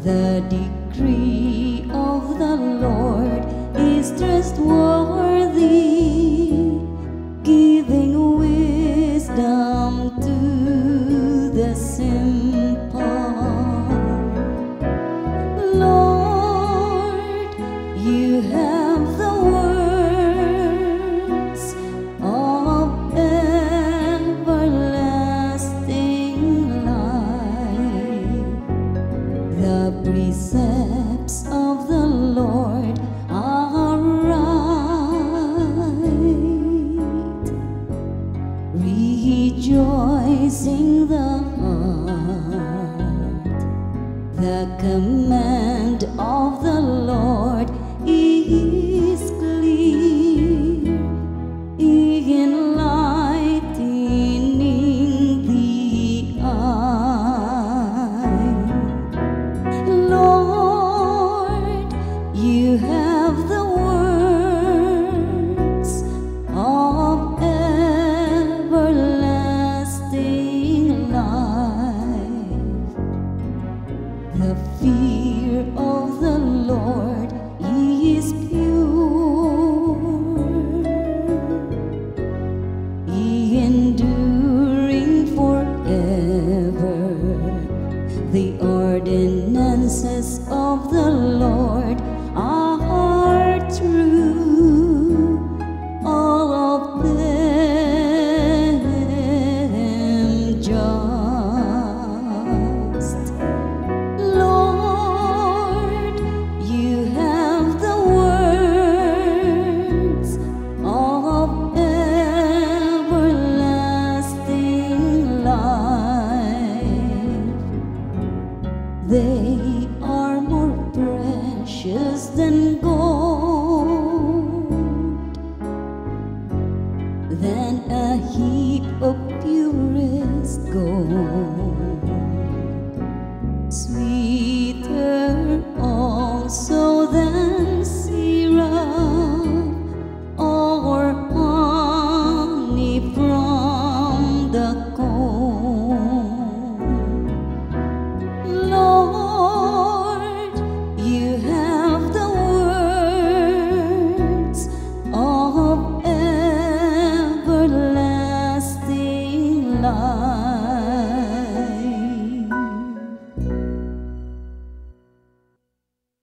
The decree of the Lord is trustworthy, giving wisdom to the simple. Lord, you have the words of everlasting life. The precepts of the Lord are right, rejoicing the heart. The command of the Lord is clear, enlightening the eye. Lord, you have the words of everlasting life. The fear of the Lord is pure, enduring forever. The ordinances of the Lord are true, all of them just. Lord, you have the words of everlasting life. They are more precious than